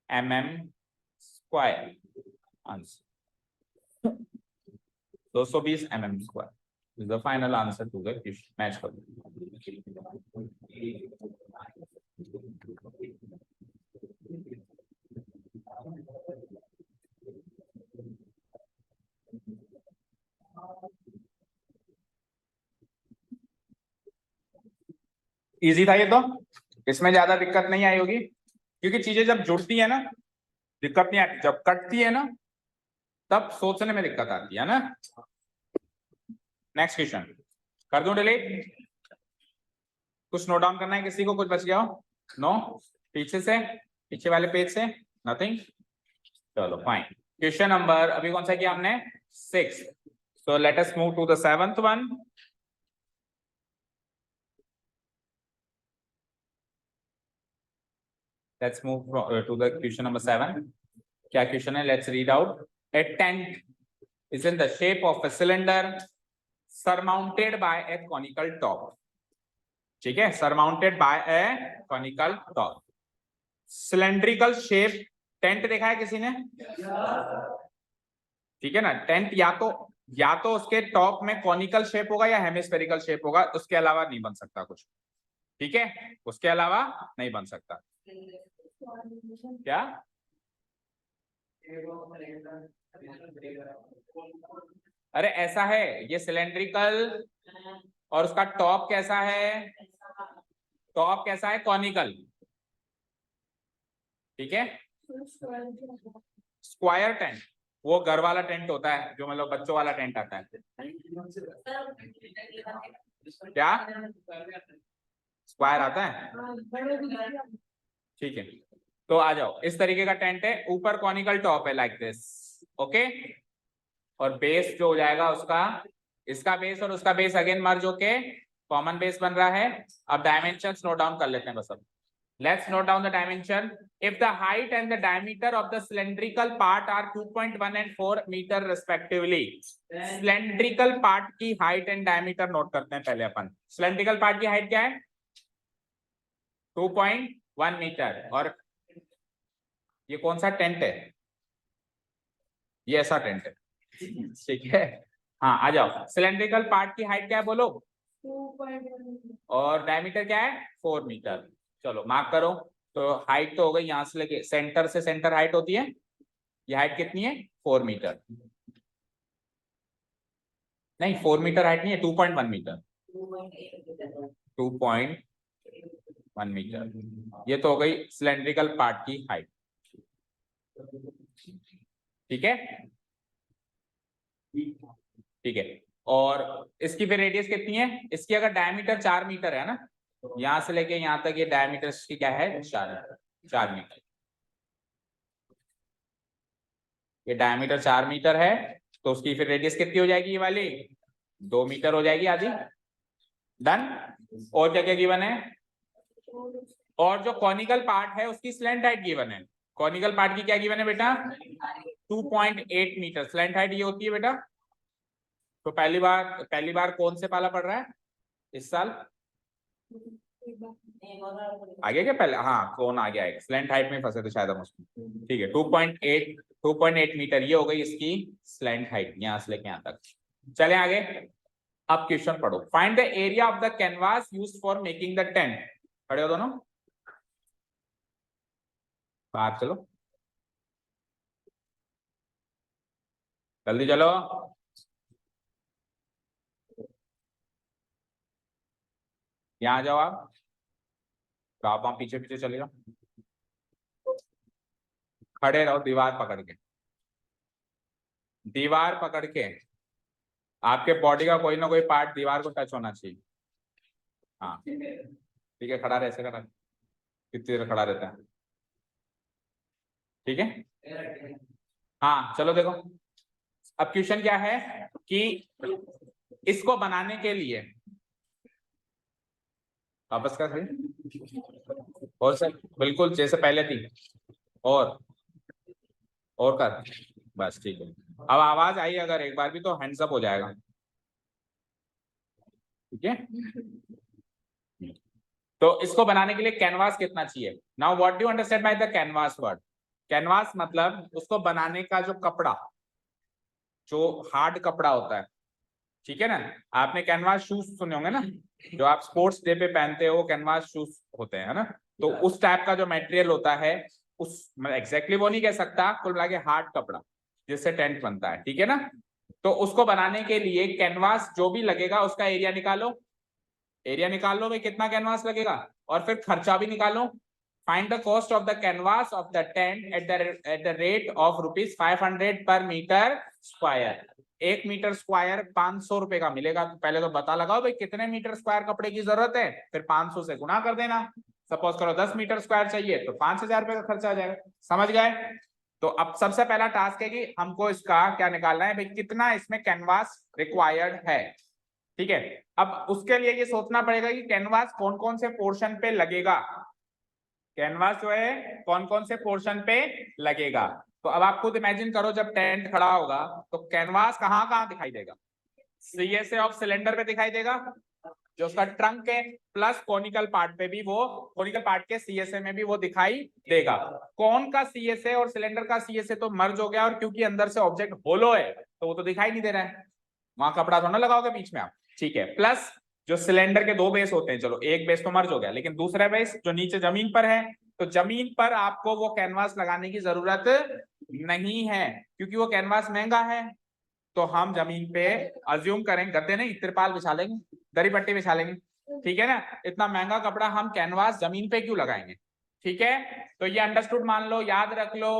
mm square, answer 220 mm square is the final answer to the question. Match कर इजी था ये तो, इसमें ज्यादा दिक्कत नहीं आई होगी, क्योंकि चीजें जब जुड़ती है ना दिक्कत नहीं आती, जब कटती है ना तब सोचने में दिक्कत आती है ना। नेक्स्ट क्वेश्चन कर दूं डिलीट, कुछ नोट डाउन करना है किसी को, कुछ बच गया हो? नो, पीछे से, पीछे वाले पेज से नथिंग, चलो फाइन। क्वेश्चन नंबर अभी कौन सा किया हमने, 6, so let us move to the 7th one. Let's move to the question number 7। क्या क्वेश्चन है, let's read out. A tent is in the shape of a cylinder surmounted by a conical top, ठीक है, surmounted by a conical top, cylindrical shape। Tent देखा है किसी ने? ठीक है ना, टेंट या तो उसके टॉप में कॉनिकल शेप होगा या हेमिस्फेरिकल शेप होगा, उसके अलावा नहीं बन सकता कुछ, ठीक है, उसके अलावा नहीं बन सकता। क्या अरे ऐसा है, ये सिलेंड्रिकल और उसका टॉप कैसा है, टॉप कैसा है, कॉनिकल, ठीक है। स्क्वायर टेंट वो घर वाला टेंट होता है, जो मतलब बच्चों वाला टेंट आता है। क्या स्क्वायर आता है, ठीक है, तो आ जाओ, इस तरीके का टेंट है, ऊपर कॉनिकल टॉप है लाइक दिस, ओके, और बेस जो हो जाएगा उसका, इसका बेस और उसका बेस अगेन मर्ज होके कॉमन बेस बन रहा है। अब डायमेंशंस नोट डाउन कर लेते हैं बस अब। Let's note down the dimension. If the height and the diameter of the cylindrical part are 2.1 and 4 meter respectively, cylindrical part की height and diameter note करते हैं पहले अपन। cylindrical part की height क्या है, 2.1 मीटर, और ये कौन सा टेंट है, ये ऐसा टेंट है, ठीक है। हाँ आ जाओ, cylindrical part की height क्या है बोलो, 2.1, और डायमीटर क्या है 4 मीटर। चलो मार्क करो, तो हाइट तो हो गई, यहां से लेके सेंटर से सेंटर हाइट होती है, ये हाइट कितनी है 4 मीटर, नहीं 4 मीटर हाइट नहीं है, 2.1 मीटर, 2.1 मीटर, ये तो हो गई सिलेंड्रिकल पार्ट की हाइट, ठीक है, ठीक है। और इसकी फिर रेडियस कितनी है, इसकी अगर डायमीटर 4 मीटर है ना, यहां से लेके यहां तक ये डायमीटर की क्या है 4 मीटर, ये डायमीटर 4 मीटर है, तो उसकी फिर रेडियस कितनी हो जाएगी, ये वाली 2 मीटर हो जाएगी आधी, डन। और क्या क्या गिवन है, और जो कॉनिकल पार्ट है उसकी स्लैंट हाइट गिवन है, कॉनिकल पार्ट की क्या गिवन है बेटा 2.8 मीटर, स्लैंट हाइट ये होती है बेटा। तो पहली बार कौन से पाला पड़ रहा है इस साल, आगे क्या पहले, हाँ कौन आ गया है, स्लैंट हाइट में फंसे थे शायद हम उसमें, ठीक है, 2.8 मीटर ये हो गई इसकी स्लैंट हाइट, यहां से लेके यहां तक। चले आगे, अब क्वेश्चन पढ़ो। Find the area of the canvas used for making the tent. खड़े हो दोनों, बाहर चलो, जल्दी चलो। यहाँ जाओ आप, तो आप वहां पीछे पीछे चले जाओ, खड़े रहो दीवार पकड़ के, दीवार पकड़ के, आपके बॉडी का कोई ना कोई पार्ट दीवार को टच होना चाहिए। हाँ ठीक है, खड़ा रहे, ऐसे खड़ा, कितनी देर खड़ा रहता है, ठीक है। हाँ चलो देखो, अब क्वेश्चन क्या है कि इसको बनाने के लिए, वापस कर सही, और सर बिल्कुल जैसे पहले थी, और कर, बस ठीक है। अब आवाज आई अगर एक बार भी तो हैंड्स अप हो जाएगा, ठीक है। तो इसको बनाने के लिए कैनवास कितना चाहिए? Now what do you understand by the canvas word? Canvas मतलब उसको बनाने का जो कपड़ा, जो हार्ड कपड़ा होता है, ठीक है ना। आपने कैनवास शूज सुने होंगे ना, जो आप स्पोर्ट्स डे पे पहनते हो, कैनवास शूज होते हैं, है ना। तो उस टाइप का जो मटेरियल होता है, उस मैं एग्जैक्टली वो नहीं कह सकता, कुल मिला के हार्ड कपड़ा जिससे टेंट बनता है, ठीक है ना। तो उसको बनाने के लिए कैनवास जो भी लगेगा उसका एरिया निकालो, एरिया निकाल लो भाई कितना कैनवास लगेगा, और फिर खर्चा भी निकालो। Find the cost of the canvas of the tent at the rate of ₹500 पर मीटर स्क्वायर। 1 मीटर स्क्वायर 500 रुपए का मिलेगा। तो पहले तो पता लगाओ भाई कितने मीटर स्क्वायर कपड़े की जरूरत है, फिर 500 से गुणा कर देना। सपोज करो 10 मीटर स्क्वायर चाहिए तो 5,000 रुपए का खर्चा आ जाएगा। समझ गए? तो अब सबसे पहला टास्क है कि हमको इसका क्या निकालना है भाई, कितना इसमें कैनवास रिक्वायर्ड है, ठीक है। अब उसके लिए ये सोचना पड़ेगा कि कैनवास कौन कौन से पोर्शन पे लगेगा, कैनवास जो है कौन कौन से पोर्शन पे लगेगा। तो अब आप खुद इमेजिन करो, जब टेंट खड़ा होगा तो कैनवास कहाँ कहाँ दिखाई देगा? सीएसए ऑफ सिलेंडर पे दिखाई देगा, जो उसका ट्रंक है, प्लस कोनिकल पार्ट पे भी वो, कोनिकल पार्ट के सीएसए में भी वो दिखाई देगा। कौन का सीएसए और सिलेंडर का सीएसए तो मर्ज हो गया, और क्योंकि अंदर से ऑब्जेक्ट होलो है तो वो तो दिखाई नहीं दे रहा है, वहां कपड़ा थोड़ा लगाओगे बीच में आप, ठीक है। प्लस जो सिलेंडर के 2 बेस होते हैं, चलो एक बेस तो मर्ज हो गया, लेकिन दूसरा बेस जो नीचे जमीन पर है, तो जमीन पर आपको वो कैनवास लगाने की जरूरत नहीं है, क्योंकि वो कैनवास महंगा है। तो हम जमीन पे अज्यूम करेंगे, गद्दे नहीं तिरपाल बिछा लेंगे, दरी पट्टी बिछा लेंगे, ठीक है ना। इतना महंगा कपड़ा हम कैनवास जमीन पे क्यों लगाएंगे, ठीक है। तो ये अंडरस्टूड मान लो, याद रख लो,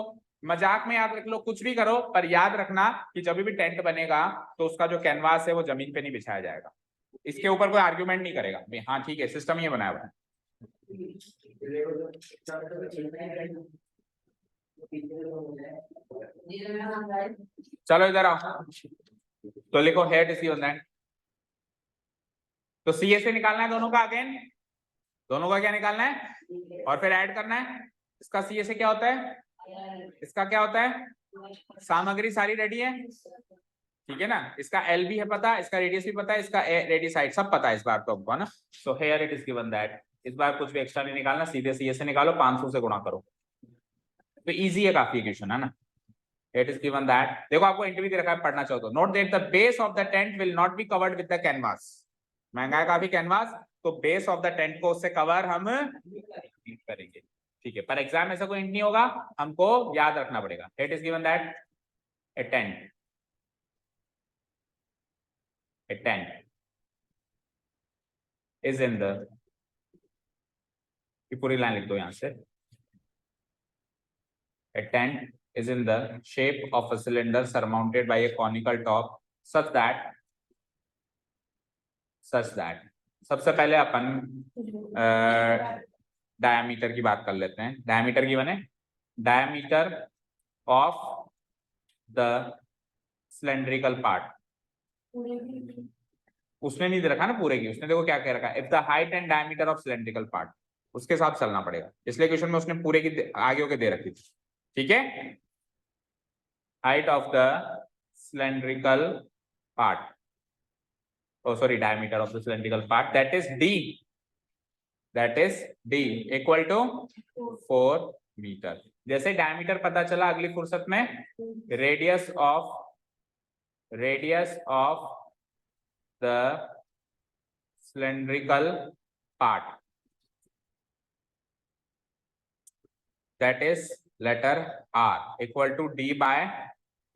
मजाक में याद रख लो, कुछ भी करो, पर याद रखना कि जब भी टेंट बनेगा तो उसका जो कैनवास है वो जमीन पे नहीं बिछाया जाएगा। इसके ऊपर कोई आर्ग्यूमेंट नहीं करेगा, हाँ ठीक है सिस्टम ये बनाया हुआ है। चलो इधर आओ, तो लिखो हेड इसी होता है। तो सी से निकालना है दोनों का, अगेन दोनों का क्या निकालना है, और फिर ऐड करना है। इसका सी से क्या होता है, इसका क्या होता है, सामग्री सारी रेडी है, ठीक है ना। इसका एल भी है पता, इसका रेडियस भी पता है, इसका रेडियस हाइट सब पता है इस बार तो हमको, है ना। So here it is given that, इस बार कुछ भी एक्स्ट्रा नहीं निकालना, सीधे सी से निकालो, 500 से गुणा करो, तो इजी है काफी क्वेश्चन, है ना। It is given that, देखो आपको इंटरव्यू दे रखा है, पढ़ना चाहो तो, note that the base of the tent will not be covered with the canvas. महंगा है काफी कैनवास, तो बेस ऑफ द टेंट को उससे कवर हम करेंगे, ठीक है। पर एग्जाम में ऐसा कोई नहीं होगा, हमको याद रखना पड़ेगा। It is given that A tent is in the, पूरी लाइन लिख दो यहां से, a tent is in the shape of a cylinder surmounted by a conical top such that सबसे पहले अपन डायमीटर की बात कर लेते हैं। डायमीटर की बने, diameter of the cylindrical part, उसने नहीं दे रखा ना पूरे की, उसने देखो क्या कह रखा है, if the height and diameter of cylindrical part, उसके साथ चलना पड़ेगा, इसलिए क्वेश्चन में उसने पूरे की आगे होके दे रखी थी, ठीक है। Height of the cylindrical part, oh sorry, diameter of the cylindrical part, that is d equal to 4 metre. जैसे डायमीटर पता चला, अगली फुर्सत में radius of the cylindrical part, that is letter r equal to d by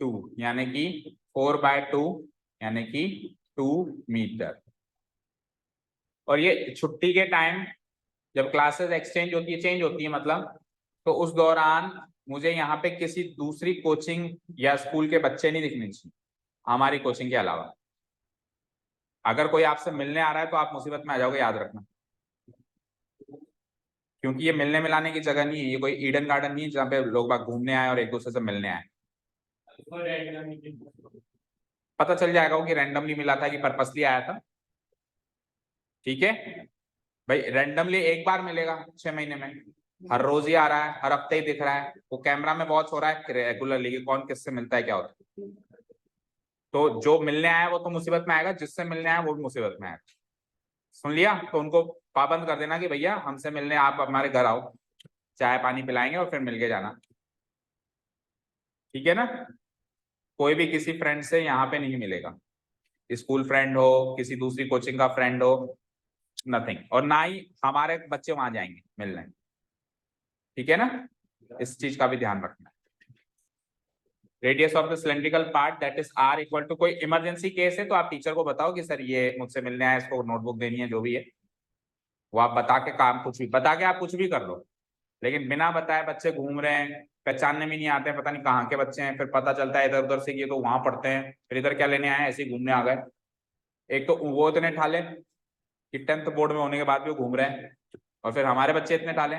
2, यानी कि 4/2 यानी कि 2 मीटर। और ये छुट्टी के टाइम जब क्लासेस एक्सचेंज होती है, चेंज होती है मतलब, तो उस दौरान मुझे यहाँ पे किसी दूसरी कोचिंग या स्कूल के बच्चे नहीं दिखने चाहिए हमारी कोचिंग के अलावा। अगर कोई आपसे मिलने आ रहा है तो आप मुसीबत में आ जाओगे, याद रखना। क्योंकि ये मिलने मिलाने की जगह नहीं है, ये कोई ईडन गार्डन नहीं है जहाँ पे लोग बाग घूमने आए और एक दूसरे से मिलने आए। पता चल जाएगा कि रैंडमली मिला था कि पर्पसली आया था। ठीक है भाई, रैंडमली एक बार मिलेगा 6 महीने में, हर रोज ही आ रहा है, हर हफ्ते ही दिख रहा है, वो कैमरा में वॉच हो रहा है रेगुलरली, कौन किससे मिलता है क्या होता है। तो जो मिलने आया वो तो मुसीबत में आएगा, जिससे मिलने आया वो भी मुसीबत में आएगा। सुन लिया? तो उनको पाबंद कर देना कि भैया हमसे मिलने आप हमारे घर आओ, चाय पानी पिलाएंगे और फिर मिलके जाना। ठीक है ना? कोई भी किसी फ्रेंड से यहाँ पे नहीं मिलेगा, स्कूल फ्रेंड हो, किसी दूसरी कोचिंग का फ्रेंड हो, नथिंग। और ना ही हमारे बच्चे वहां जाएंगे मिलने। ठीक है ना? इस चीज का भी ध्यान रखना। Radius of the cylindrical part that is r equal to, कोई इमरजेंसी केस है तो आप टीचर को बताओ कि सर ये मुझसे मिलने आया, इसको नोटबुक देनी है, जो भी है वो आप बता के, काम कुछ भी बता के आप कुछ भी कर लो। लेकिन बिना बताए बच्चे घूम रहे हैं, पहचानने में नहीं आते हैं, पता नहीं कहाँ के बच्चे हैं, फिर पता चलता है इधर उधर से कि ये तो वहां पढ़ते हैं, फिर इधर क्या लेने आए हैं, ऐसे ही घूमने आ गए। एक तो वो इतने ठाले कि 10th बोर्ड में होने के बाद भी वो घूम रहे हैं, और फिर हमारे बच्चे इतने ठाले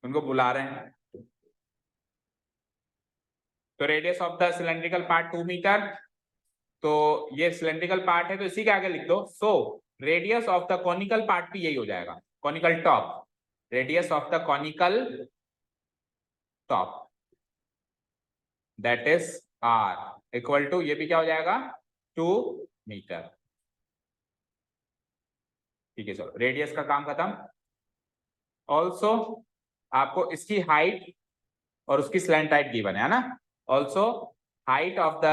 उनको बुला रहे हैं। तो radius of the cylindrical part 2 metre, तो ये सिलेंड्रिकल पार्ट है तो इसी के आगे लिख दो। So radius of the conical part भी यही हो जाएगा, conical top, radius of the conical top that is r equal to, ये भी क्या हो जाएगा, 2 मीटर। ठीक है चलो, रेडियस का काम खत्म। ऑल्सो आपको इसकी हाइट और उसकी स्लैंट हाइट गिवन है ना? Also height of the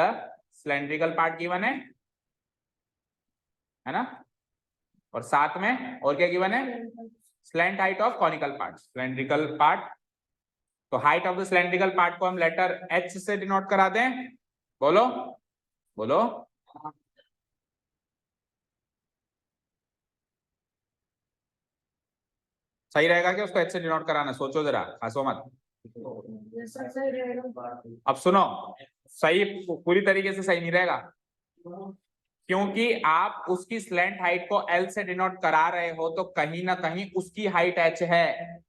cylindrical part given है ना? और साथ में और क्या गिवन है, slant height of conical part, cylindrical part. तो height of the cylindrical part को हम लेटर एच से डिनोट करा दें। बोलो बोलो। सही रहेगा क्या उसको एच से डिनोट कराना? सोचो जरा, हंसो मत। अब सुनो, सही पूरी तरीके से सही नहीं रहेगा, क्योंकि आप उसकी स्लैंट हाइट को एल से डिनोट करा रहे हो तो कहीं ना कहीं उसकी हाइट एच है।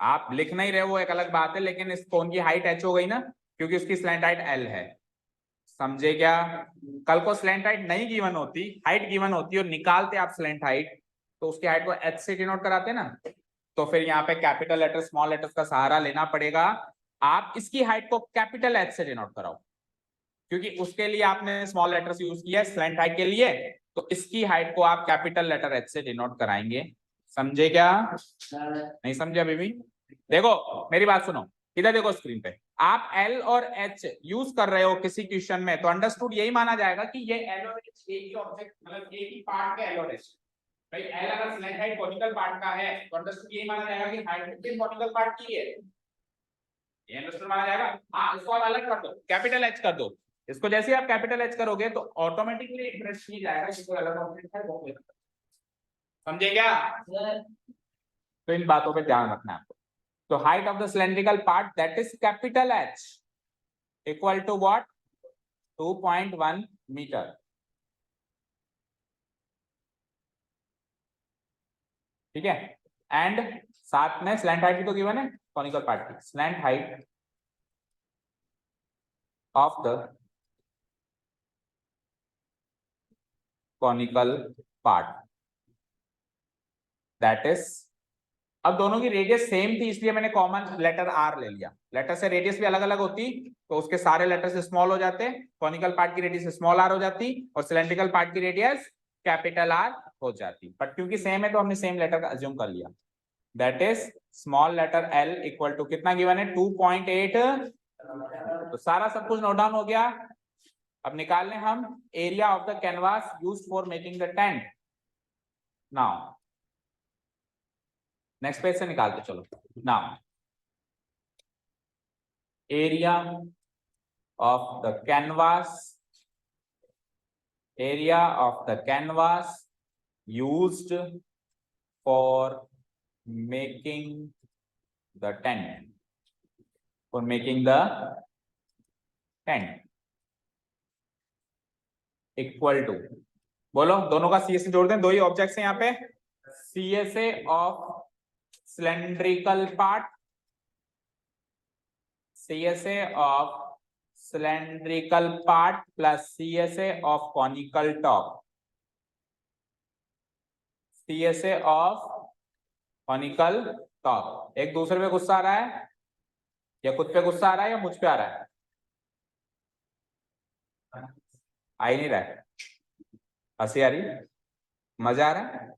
आप लिख नहीं रहे वो एक अलग बात है, लेकिन इस कोन की हाइट एच हो गई ना, क्योंकि उसकी स्लैंट हाइट एल है। समझे क्या? कल को स्लैंट हाइट नहीं गिवन होती, हाइट गिवन होती और निकालते आप स्लैंट हाइट, तो उसकी हाइट को एच से डिनोट कराते ना, तो फिर यहाँ पे कैपिटल लेटर स्मॉल लेटर्स का सहारा लेना पड़ेगा। आप इसकी हाइट को कैपिटल एच से डिनोट कराओ, क्योंकि उसके लिए आपने स्मॉल लेटर्स यूज किया है स्लैंट हाइट के लिए, तो इसकी हाइट को आप कैपिटल लेटर एच से डिनोट कराएंगे। समझे क्या? नहीं समझे अभी भी? देखो मेरी बात सुनो, इधर देखो स्क्रीन पे, आप एल और एच यूज कर रहे हो किसी क्वेश्चन में, तो अंडरस्टूड यही माना जाएगा कि ये एल और एच एक ही ऑब्जेक्ट, मतलब एक ही पार्ट के एल और एच। भाई एल अगर स्लैंट हाइट कॉनिकल पार्ट का है तो अंडरस्टूड यही माना जाएगा कि हाइट भी कॉनिकल पार्ट की है, ये अंडरस्टूड माना जाएगा। हाँ, इसको आप अलग कर दो, कैपिटल एच कर दो। इसको जैसे ही आप कैपिटल एच करोगे तो ऑटोमेटिकली इंटरेस्ट किया जाएगा कि कोई अलग ऑब्जेक्ट है वो। समझे क्या? तो इन बातों पे ध्यान रखना है आपको। तो height of the cylindrical part that is capital H equal to what, 2.1 metre. ठीक है, एंड साथ में स्लैंट हाइट भी तो गिवन है कॉनिकल पार्ट की, slant height of the conical part that is, अब दोनों की रेडियस सेम थी इसलिए मैंने कॉमन लेटर आर ले लिया। लेटर से रेडियस भी अलग अलग होती तो उसके सारे लेटर से स्मॉल हो जाते, कॉनिकल पार्ट की रेडियस स्मॉल आर हो जाती और सिलेंड्रिकल पार्ट की रेडियस कैपिटल आर हो जाती, बट क्योंकि सेम है तो हमने सेम लेटर का अज्यूम कर लिया। That is small letter l equal to कितना गिवन है, 2.8। तो सारा सब कुछ नोट डाउन हो गया। अब निकाल लें हम area of the canvas used for making the tent. Now next page से निकालते चलो। Now area of the canvas, area of the canvas used for making the tent, for making the tent, equal to, बोलो दोनों का सी S ए जोड़ दें, दो ही objects हैं यहाँ पे, C S A of cylindrical part, C S A of cylindrical part plus CSA of conical top, CSA of conical top। एक दूसरे पे गुस्सा आ रहा है या खुद पे गुस्सा आ रहा है या मुझ पे आ रहा है? आ ही नहीं रहा है, हंसी आ रही है, मजा आ रहा है?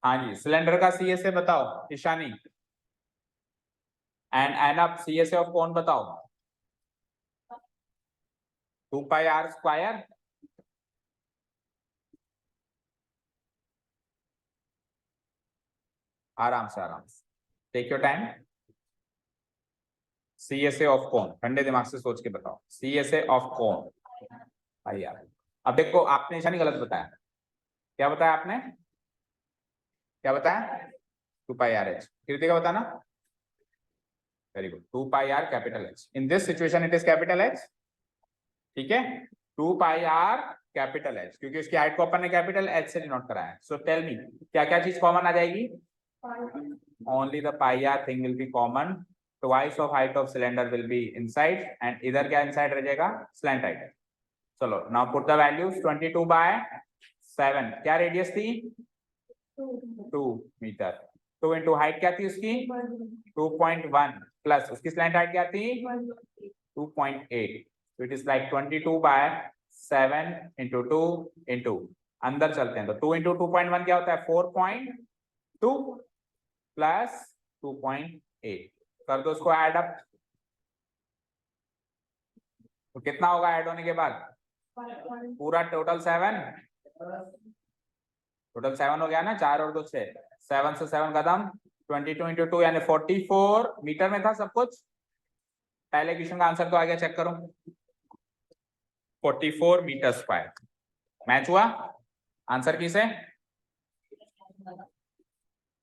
हाँ जी, सिलेंडर का CSA बताओ ईशानी, एंड अब CSA ऑफ कौन बताओ? 2 पाई आर स्क्वायर, आराम से take your time. CSA of कौन, ठंडे दिमाग से सोच के बताओ, CSA ऑफ कौन? भाई यार, अब देखो आपने ईशानी गलत बताया, क्या बताया आपने, क्या बताया? 2 पाई आर एच, कृति का बताना, very good, 2 pi are capital H, in this situation it is capital H, ठीक है, 2 पाई आर कैपिटल एच, क्योंकि उसकी हाइट को अपन ने कैपिटल एच से डिनोट कराया है। सो टेल मी क्या क्या चीज कॉमन आ जाएगी? Only the pi r thing will be common, twice of height of cylinder will be inside, and इधर क्या इनसाइड रह जाएगा? Slant height. चलो नाउ पुट द वैल्यूज, 22/7, क्या रेडियस थी? 2 मीटर, 2 इंटू हाइट क्या थी उसकी? 2.1 प्लस उसकी स्लैंट हाइट क्या थी? 2.8, so it is like 22/7 into 2 into, अंदर चलते हैं तो 2 into 2.1 क्या होता है? 4.2 प्लस 2.8, कर दो उसको ऐड अप, तो कितना होगा ऐड होने के बाद? पूरा टोटल 7, टोटल 7 हो गया ना, 4 और 2 6, 7 से 7 खत्म, 22 into 2 यानी 44 मीटर में था सब कुछ। पहले क्वेश्चन का आंसर तो आ गया, चेक करो, 44 मीटर स्क्वायर मैच हुआ। आंसर किस है?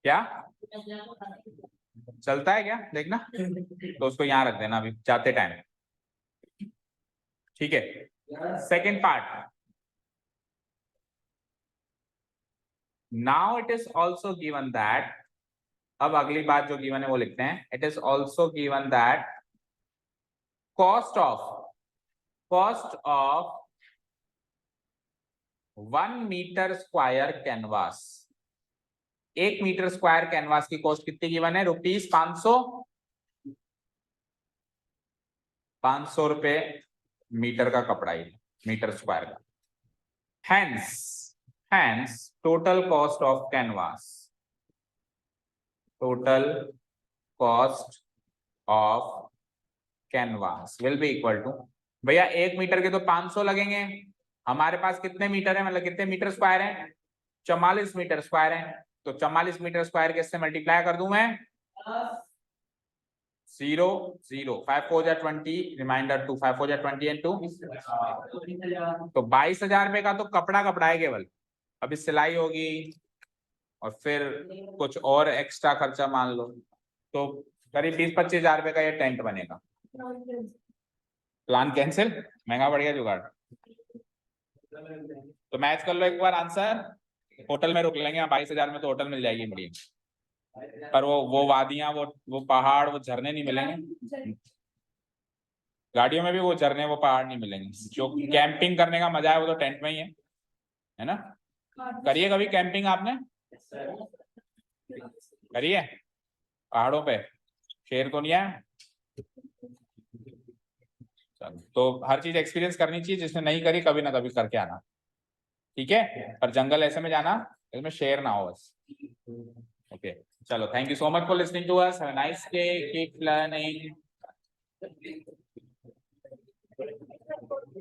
क्या चलता है क्या देखना, तो उसको यहां रख देना अभी जाते टाइम, ठीक है। Second part, now it is also given that, अब अगली बात जो गिवन है वो लिखते हैं, it is also given that cost of 1 metre square canvas, 1 metre square canvas की कॉस्ट कितनी गिवन है? ₹500, 500 रुपए मीटर का कपड़ा ही, मीटर स्क्वायर का। Hence total cost of canvas, total cost of canvas will be equal to, भैया 1 metre के तो 500 लगेंगे, हमारे पास कितने मीटर है, मतलब कितने मीटर स्क्वायर है? 44 मीटर स्क्वायर है, तो 44 मीटर स्क्वायर के इससे मल्टीप्लाई कर दूं मैं, 0 0, 5 4 जा 20, रिमाइंडर 2, 5 4 जा 20 एंड 2, तो 22,000 रुपए का तो कपड़ा है केवल, अभी सिलाई होगी और फिर कुछ और एक्स्ट्रा खर्चा मान लो, तो करीब 20-25 हजार रुपए का ये टेंट बनेगा। प्लान कैंसिल, महंगा पड़ गया जुगाड़, तो मैच कर लो एक बार आंसर, होटल में रुक लेंगे, 22,000 में तो होटल मिल जाएगी बढ़िया, पर वो वादियां, वो पहाड़, वो झरने नहीं मिलेंगे, गाड़ियों में भी वो झरने वो पहाड़ नहीं मिलेंगे, जो कैंपिंग करने का मजा है वो तो टेंट में ही है ना? करिए कभी कैंपिंग आपने करिए पहाड़ों पे, शेर तो नहीं है, तो हर चीज एक्सपीरियंस करनी चाहिए, जिसने नहीं करी कभी ना कभी करके आना, ठीक है, पर जंगल ऐसे में जाना इसमें शेर ना हो बस, ओके। चलो, thank you so much for listening to us, have a nice day, keep learning.